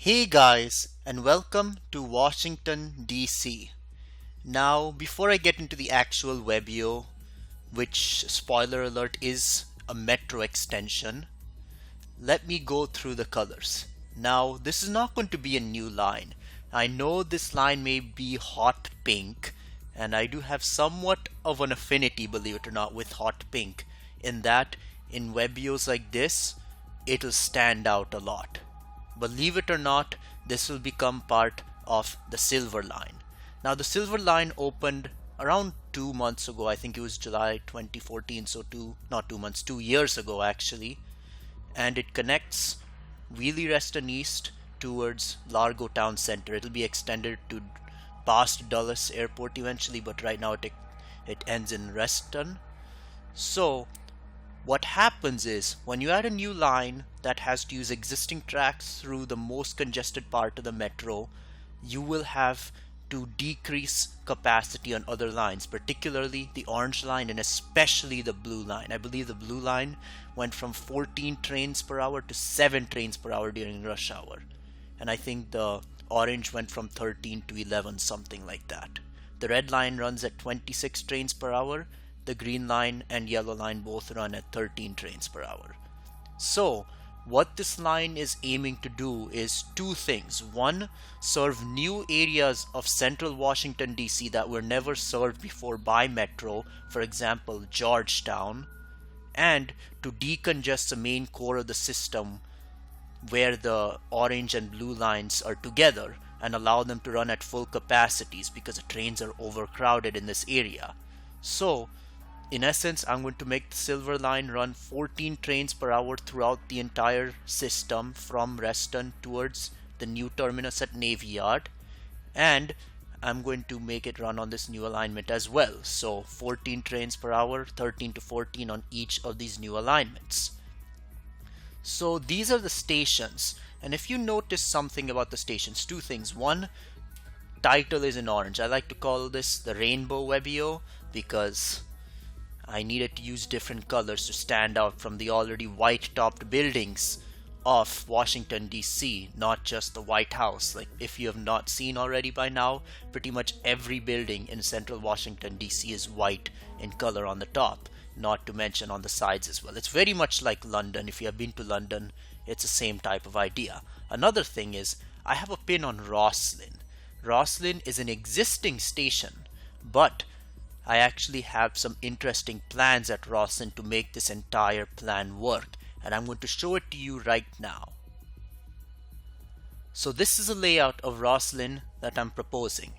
Hey guys, and welcome to Washington, D.C. Now, before I get into the actual Webeo, which, spoiler alert, is a metro extension, let me go through the colors. Now, this is not going to be a new line. I know this line may be hot pink, and I do have somewhat of an affinity, believe it or not, with hot pink, in that in Webeos like this, it'll stand out a lot. Believe it or not, this will become part of the silver line. Now the silver line opened around 2 months ago. I think it was July 2014, so not 2 months, 2 years ago actually. And it connects Wheelie Reston East towards Largo Town Center. It'll be extended to past Dulles Airport eventually, but right now it ends in Reston. So what happens is when you add a new line that has to use existing tracks through the most congested part of the metro, you will have to decrease capacity on other lines, particularly the orange line and especially the blue line. I believe the blue line went from 14 trains per hour to 7 trains per hour during rush hour. And I think the orange went from 13 to 11, something like that. The red line runs at 26 trains per hour. The green line and yellow line both run at 13 trains per hour. So what this line is aiming to do is two things. One, serve new areas of central Washington, D.C. that were never served before by metro, for example, Georgetown, and to decongest the main core of the system where the orange and blue lines are together and allow them to run at full capacities because the trains are overcrowded in this area. So in essence, I'm going to make the silver line run 14 trains per hour throughout the entire system from Reston towards the new terminus at Navy Yard, and I'm going to make it run on this new alignment as well. So 14 trains per hour, 13 to 14 on each of these new alignments. So these are the stations, and if you notice something about the stations, two things. One, title is in orange. I like to call this the rainbow Webeo because I needed to use different colors to stand out from the already white-topped buildings of Washington, D.C., not just the White House. Like, if you have not seen already by now, pretty much every building in central Washington, D.C. is white in color on the top, not to mention on the sides as well. It's very much like London. If you have been to London, it's the same type of idea. Another thing is, I have a pin on Rosslyn. Rosslyn is an existing station, but I actually have some interesting plans at Rosslyn to make this entire plan work, and I'm going to show it to you right now. So this is a layout of Rosslyn that I'm proposing.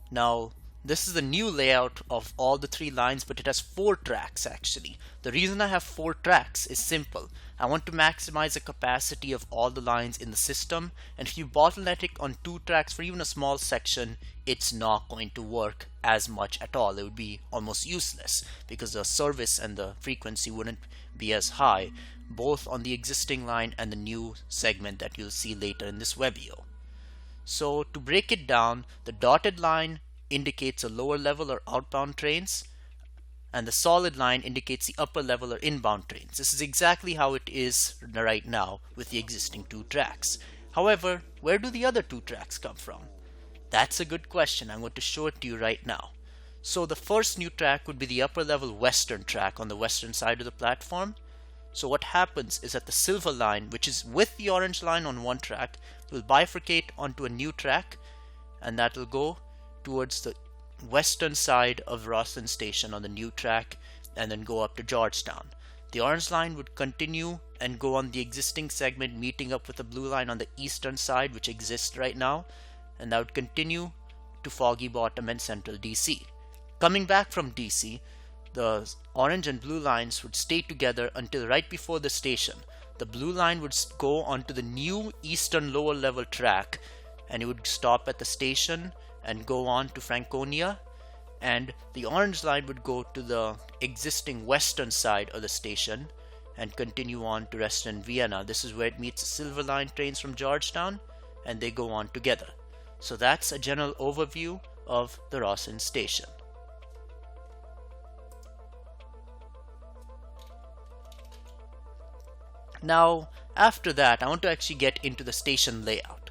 Now, this is the new layout of all the 3 lines, but it has 4 tracks actually. The reason I have 4 tracks is simple. I want to maximize the capacity of all the lines in the system, and if you bottleneck it on 2 tracks for even a small section, it's not going to work as much at all. It would be almost useless because the service and the frequency wouldn't be as high, both on the existing line and the new segment that you'll see later in this Webeo. So to break it down, the dotted line indicates a lower level or outbound trains, and the solid line indicates the upper level or inbound trains. This is exactly how it is right now with the existing 2 tracks. However, where do the other 2 tracks come from? That's a good question. I'm going to show it to you right now. So the first new track would be the upper level western track on the western side of the platform. So what happens is that the silver line, which is with the orange line on one track, will bifurcate onto a new track, and that will go towards the western side of Rosslyn Station on the new track and then go up to Georgetown. The orange line would continue and go on the existing segment, meeting up with the blue line on the eastern side, which exists right now, and that would continue to Foggy Bottom and Central DC. Coming back from DC, the orange and blue lines would stay together until right before the station. The blue line would go onto the new eastern lower level track, and it would stop at the station and go on to Franconia, and the orange line would go to the existing western side of the station and continue on to Reston, Vienna. This is where it meets the silver line trains from Georgetown, and they go on together. So that's a general overview of the Rosslyn station. Now, after that, I want to actually get into the station layout.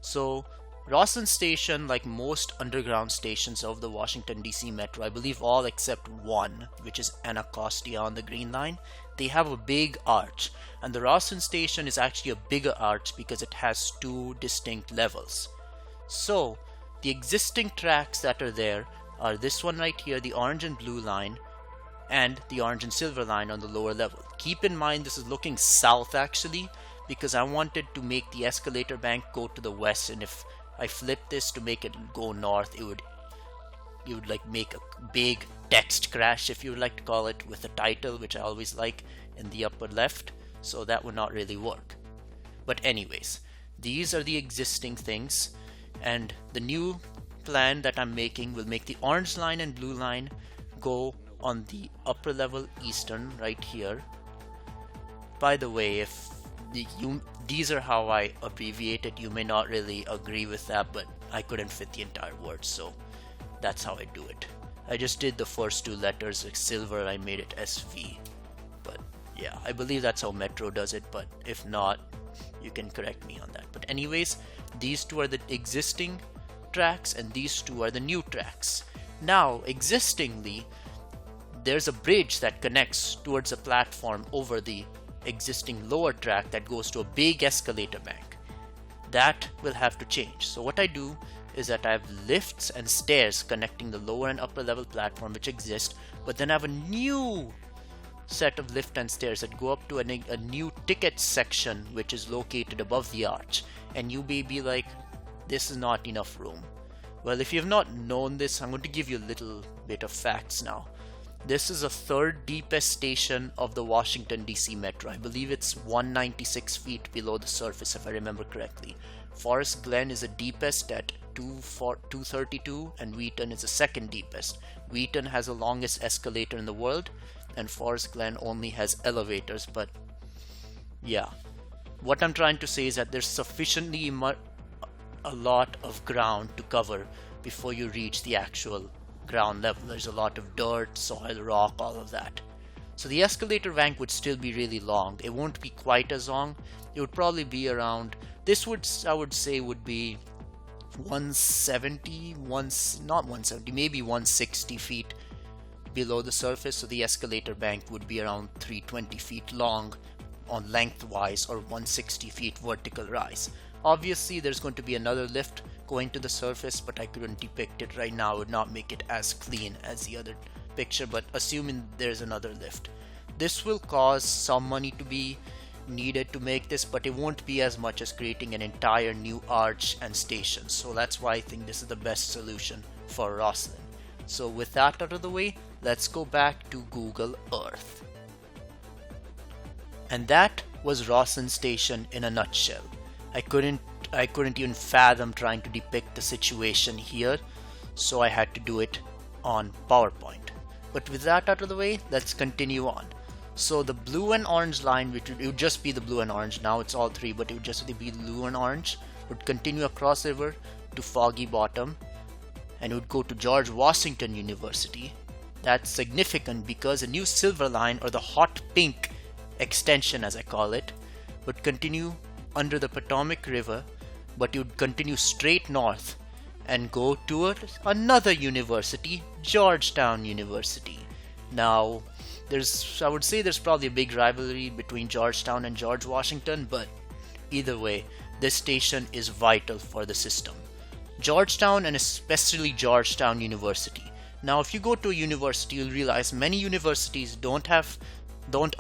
So Rosslyn Station, like most underground stations of the Washington DC Metro, I believe all except one, which is Anacostia on the Green Line, they have a big arch. And the Rosslyn Station is actually a bigger arch because it has two distinct levels. So the existing tracks that are there are this one right here, the orange and blue line, and the orange and silver line on the lower level. Keep in mind this is looking south actually, because I wanted to make the escalator bank go to the west, and if I flip this to make it go north, it would like make a big text crash, if you would like to call it, with the title, which I always like, in the upper left, so that would not really work. But anyways, these are the existing things, and the new plan that I'm making will make the orange line and blue line go on the upper level eastern right here. By the way, if these are how I abbreviate it, you may not really agree with that, but I couldn't fit the entire word, so that's how I do it. I just did the first two letters like silver, I made it SV. But yeah, I believe that's how Metro does it, but if not, you can correct me on that. But anyways, these two are the existing tracks and these two are the new tracks. Now, existingly, there's a bridge that connects towards a platform over the existing lower track that goes to a big escalator bank. That will have to change. So what I do is that I have lifts and stairs connecting the lower and upper level platform which exist, but then I have a new set of lift and stairs that go up to a new ticket section which is located above the arch. And you may be like, this is not enough room. Well, if you have not known this, I'm going to give you a little bit of facts now. This is the third deepest station of the Washington DC Metro. I believe it's 196 feet below the surface if I remember correctly. Forest Glen is the deepest at 232 and Wheaton is the second deepest. Wheaton has the longest escalator in the world and Forest Glen only has elevators, but yeah. What I'm trying to say is that there's sufficiently a lot of ground to cover before you reach the actual ground level. There's a lot of dirt, soil, rock, all of that. So the escalator bank would still be really long. It won't be quite as long. It would probably be around, I would say would be 170, not 170, maybe 160 feet below the surface. So the escalator bank would be around 320 feet long on lengthwise or 160 feet vertical rise. Obviously there's going to be another lift going to the surface, but I couldn't depict it right now. I would not make it as clean as the other picture, but assuming there's another lift. This will cause some money to be needed to make this, but it won't be as much as creating an entire new arch and station. So that's why I think this is the best solution for Rosslyn. So with that out of the way, let's go back to Google Earth. And that was Rosslyn Station in a nutshell. I couldn't even fathom trying to depict the situation here, so I had to do it on PowerPoint. But with that out of the way, let's continue on. So the blue and orange line, it would just be the blue and orange, now it's all three, but it would just be blue and orange, would continue across the river to Foggy Bottom, and it would go to George Washington University. That's significant because a new silver line, or the hot pink extension as I call it, would continue under the Potomac River, but you would continue straight north and go to another university, Georgetown University. Now, I would say there's probably a big rivalry between Georgetown and George Washington, but either way, this station is vital for the system. Georgetown, and especially Georgetown University. Now, if you go to a university, you'll realize many universities don't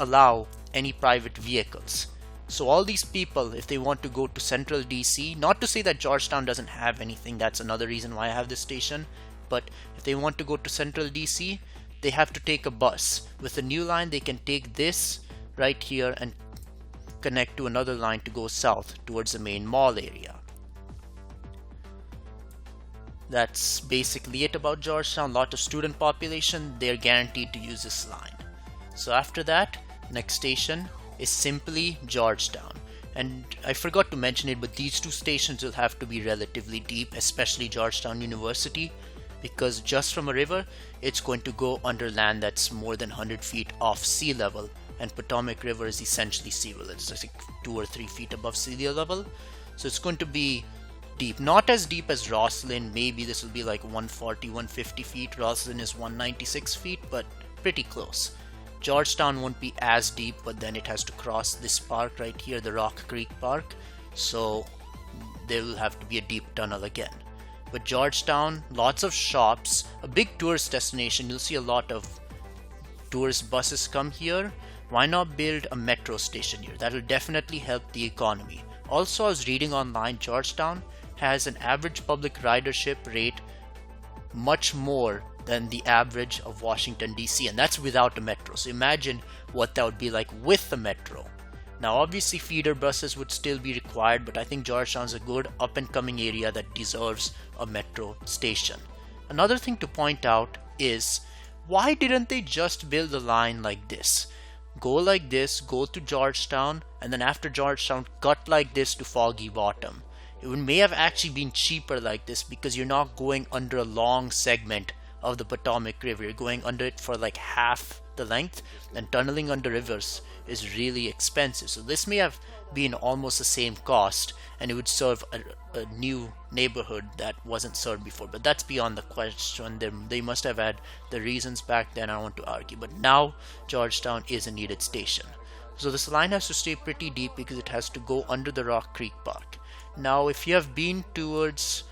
allow any private vehicles. So all these people, if they want to go to central DC, not to say that Georgetown doesn't have anything, that's another reason why I have this station, but if they want to go to central DC, they have to take a bus. With the new line, they can take this right here and connect to another line to go south towards the main mall area. That's basically it about Georgetown. Lot of student population, they're guaranteed to use this line. So after that, next station is simply Georgetown. And I forgot to mention it, but these two stations will have to be relatively deep, especially Georgetown University, because just from a river, it's going to go under land that's more than 100 feet off sea level, and Potomac River is essentially sea level. It's like 2 or 3 feet above sea level. So it's going to be deep. Not as deep as Rosslyn. Maybe this will be like 140, 150 feet. Rosslyn is 196 feet, but pretty close. Georgetown won't be as deep, but then it has to cross this park right here, the Rock Creek Park. So there will have to be a deep tunnel again. But Georgetown, lots of shops, a big tourist destination. You'll see a lot of tourist buses come here. Why not build a metro station here? That will definitely help the economy. Also, I was reading online, Georgetown has an average public ridership rate much more than the average of Washington DC, and that's without a metro. So imagine what that would be like with the metro. Now obviously feeder buses would still be required, but I think Georgetown's a good up and coming area that deserves a metro station. Another thing to point out is, why didn't they just build a line like this? Go like this, go to Georgetown, and then after Georgetown cut like this to Foggy Bottom. It may have actually been cheaper like this because you're not going under a long segment of the Potomac River. You're going under it for like half the length, and tunneling under rivers is really expensive. So this may have been almost the same cost, and it would serve a new neighborhood that wasn't served before. But that's beyond the question. They must have had the reasons back then, I want to argue. But now Georgetown is a needed station. So this line has to stay pretty deep because it has to go under the Rock Creek Park. Now if you have been towards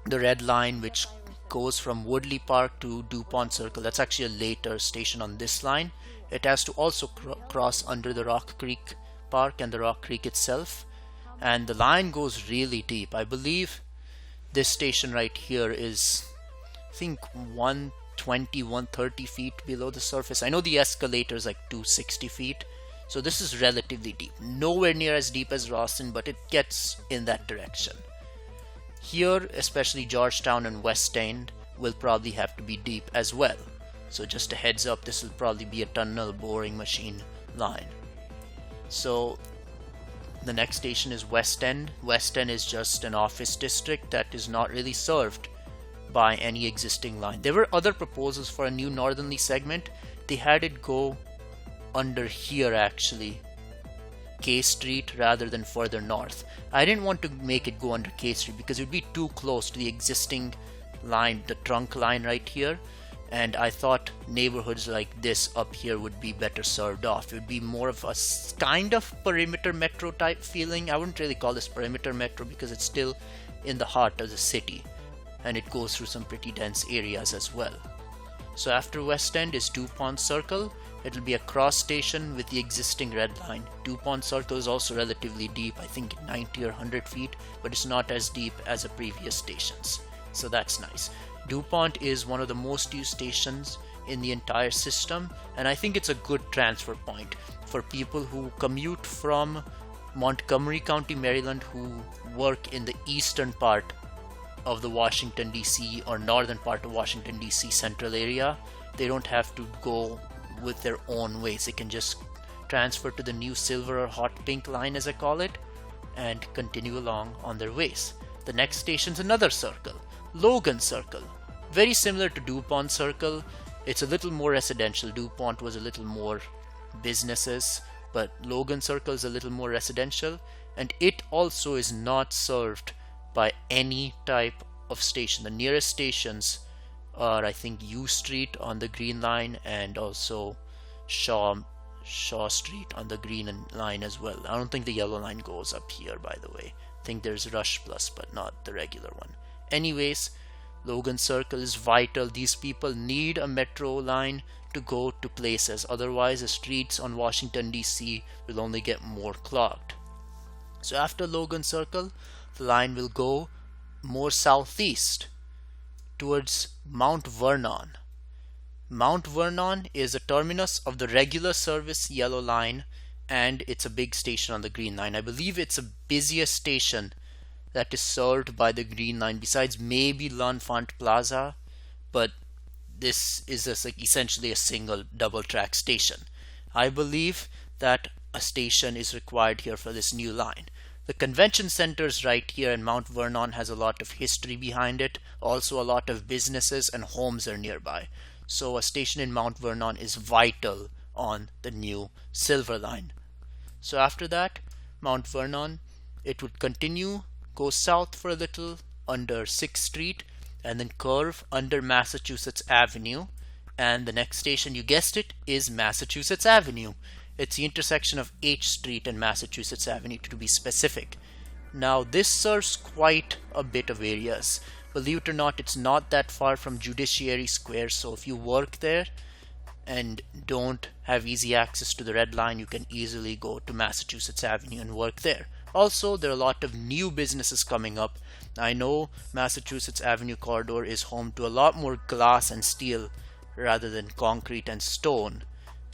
the red line, which goes from Woodley Park to DuPont Circle, that's actually a later station on this line. It has to also cross under the Rock Creek Park and the Rock Creek itself, and the line goes really deep. I believe this station right here is, I think, 120, 130 feet below the surface. I know the escalator is like 260 feet, so this is relatively deep. Nowhere near as deep as Rosslyn, but it gets in that direction. Here, especially Georgetown and West End, will probably have to be deep as well. So just a heads up, this will probably be a tunnel boring machine line. So the next station is West End. West End is just an office district that is not really served by any existing line. There were other proposals for a new northerly segment. They had it go under here actually, K Street, rather than further north. I didn't want to make it go under K Street because it would be too close to the existing line, the trunk line right here, and I thought neighborhoods like this up here would be better served off. It would be more of a kind of perimeter metro type feeling. I wouldn't really call this perimeter metro because it's still in the heart of the city and it goes through some pretty dense areas as well. So after West End is DuPont Circle. It'll be a cross station with the existing red line. DuPont Circle is also relatively deep, I think 90 or 100 feet, but it's not as deep as the previous stations. So that's nice. DuPont is one of the most used stations in the entire system, and I think it's a good transfer point for people who commute from Montgomery County, Maryland, who work in the eastern part of the Washington DC or northern part of Washington DC central area. They don't have to go with their own ways. They can just transfer to the new silver or hot pink line, as I call it, and continue along on their ways. The next station's another circle, Logan Circle. Very similar to DuPont Circle. It's a little more residential. DuPont was a little more businesses, but Logan Circle is a little more residential, and it also is not served by any type of station. The nearest stations are, I think, U Street on the Green Line and also Shaw Street on the Green Line as well. I don't think the yellow line goes up here, by the way. I think there's Rush Plus, but not the regular one. Anyways, Logan Circle is vital. These people need a metro line to go to places. Otherwise, the streets on Washington DC will only get more clogged. So after Logan Circle, the line will go more southeast towards Mount Vernon. Mount Vernon is a terminus of the regular service yellow line, and it's a big station on the Green Line. I believe it's the busiest station that is served by the Green Line, besides maybe L'Enfant Plaza, but this is essentially a single double track station. I believe that a station is required here for this new line. The convention center is right here, and Mount Vernon has a lot of history behind it. Also, a lot of businesses and homes are nearby. So a station in Mount Vernon is vital on the new Silver Line. So after that, Mount Vernon, it would continue go south for a little under 6th Street, and then curve under Massachusetts Avenue. And the next station, you guessed it, is Massachusetts Avenue. It's the intersection of H Street and Massachusetts Avenue, to be specific. Now this serves quite a bit of areas. Believe it or not, it's not that far from Judiciary Square, so if you work there and don't have easy access to the Red Line, you can easily go to Massachusetts Avenue and work there. Also, there are a lot of new businesses coming up. I know Massachusetts Avenue corridor is home to a lot more glass and steel rather than concrete and stone,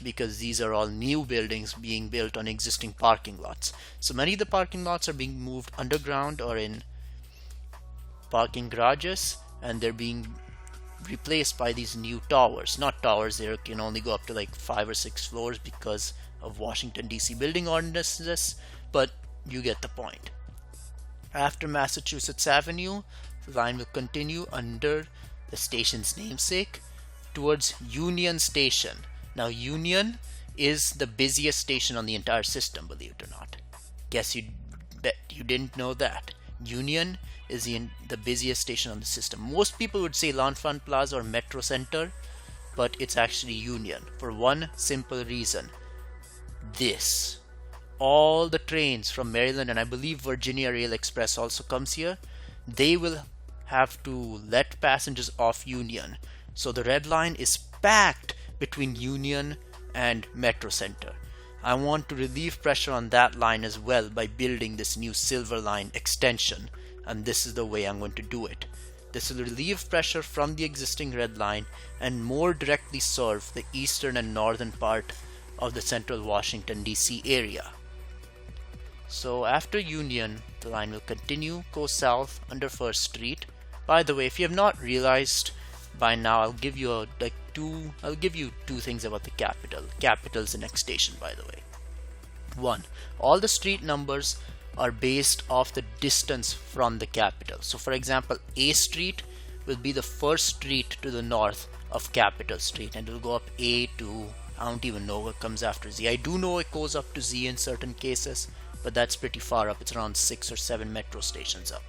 because these are all new buildings being built on existing parking lots. So many of the parking lots are being moved underground or in parking garages, and they're being replaced by these new towers. Not towers, they can only go up to like 5 or 6 floors because of Washington DC building ordinances, but you get the point. After Massachusetts Avenue, the line will continue under the station's namesake towards Union Station. Now Union is the busiest station on the entire system, believe it or not. Guess you bet you didn't know that. Union is the busiest station on the system. Most people would say L'Enfant Plaza or Metro Center, but it's actually Union for one simple reason. This. All the trains from Maryland, and I believe Virginia Rail Express also comes here, they will have to let passengers off Union. So the Red Line is packed between Union and Metro Center. I want to relieve pressure on that line as well by building this new Silver Line extension, and this is the way I'm going to do it. This will relieve pressure from the existing Red Line and more directly serve the eastern and northern part of the central Washington DC area. So after Union, the line will continue, go south under 1st Street. By the way, if you have not realized by now, I'll give you two things about the Capitol. Capitol's the next station, by the way. 1. All the street numbers are based off the distance from the Capitol. So for example, A Street will be the first street to the north of Capitol Street, and it will go up A to, I don't even know what comes after Z. I do know it goes up to Z in certain cases, but that's pretty far up. It's around 6 or 7 metro stations up.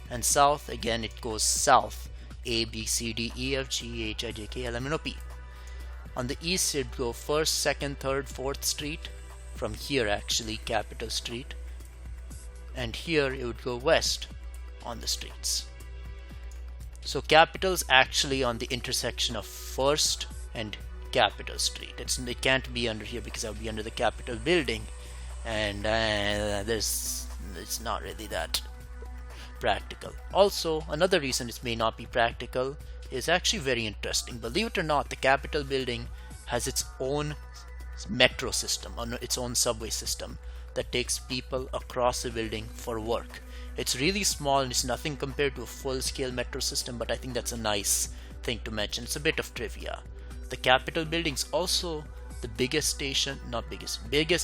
And south, again, it goes south. A, B, C, D, E, F, G, H, I, J, K, L, M, N, O, P. On the east, it would go 1st, 2nd, 3rd, 4th Street. From here, actually, Capitol Street. And here, it would go west on the streets. So Capitol's actually on the intersection of 1st and Capitol Street. It can't be under here because I'll be under the Capitol building, and it's not really that practical. Also, another reason it may not be practical is actually very interesting. Believe it or not, the Capitol building has its own metro system, its own subway system that takes people across the building for work. It's really small and it's nothing compared to a full-scale metro system, but I think that's a nice thing to mention. It's a bit of trivia. The Capitol building's also the biggest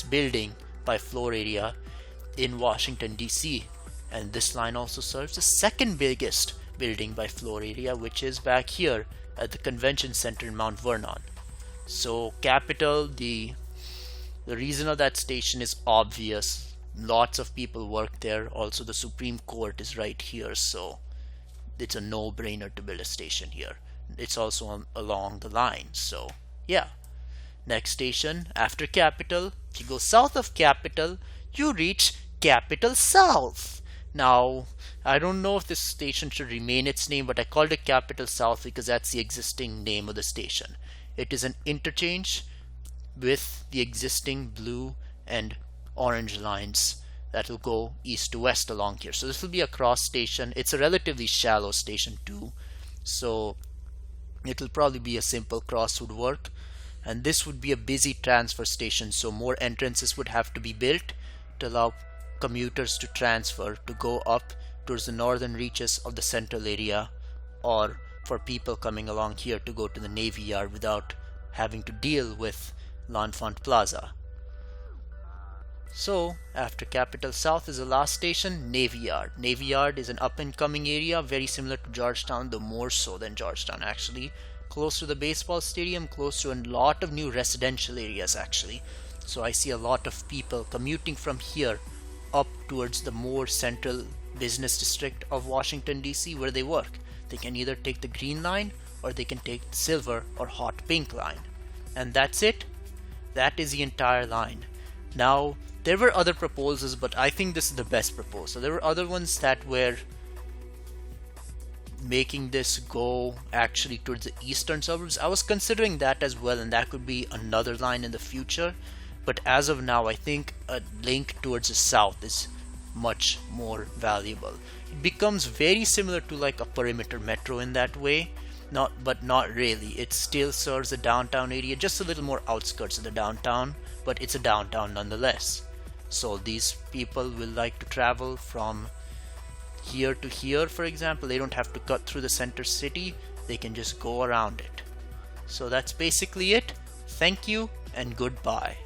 building by floor area in Washington DC. And this line also serves the second biggest building by floor area, which is back here at the Convention Center in Mount Vernon. So Capitol, the reason of that station is obvious. Lots of people work there. Also, the Supreme Court is right here, so it's a no-brainer to build a station here. It's also along the line, so yeah. Next station after Capitol, if you go south of Capitol, you reach Capitol South. Now, I don't know if this station should remain its name, but I called it Capitol South because that's the existing name of the station. It is an interchange with the existing blue and orange lines that will go east to west along here. So this will be a cross station. It's a relatively shallow station too, so it will probably be a simple cross would work. And this would be a busy transfer station, so more entrances would have to be built to allow commuters to transfer to go up towards the northern reaches of the central area, or for people coming along here to go to the Navy Yard without having to deal with L'Enfant Plaza. So after Capitol South is the last station, Navy Yard. Navy Yard is an up and coming area, very similar to Georgetown, though more so than Georgetown actually. Close to the baseball stadium, close to a lot of new residential areas actually. So I see a lot of people commuting from here up towards the more central business district of Washington DC where they work. They can either take the green line or they can take the silver or hot pink line. And that's it. That is the entire line. Now, there were other proposals, but I think this is the best proposal. There were other ones that were making this go actually towards the eastern suburbs. I was considering that as well, and that could be another line in the future. But as of now, I think a link towards the south is much more valuable. It becomes very similar to like a perimeter metro in that way, but not really. It still serves the downtown area, just a little more outskirts of the downtown, but it's a downtown nonetheless. So these people will like to travel from here to here, for example. They don't have to cut through the center city, they can just go around it. So that's basically it. Thank you and goodbye.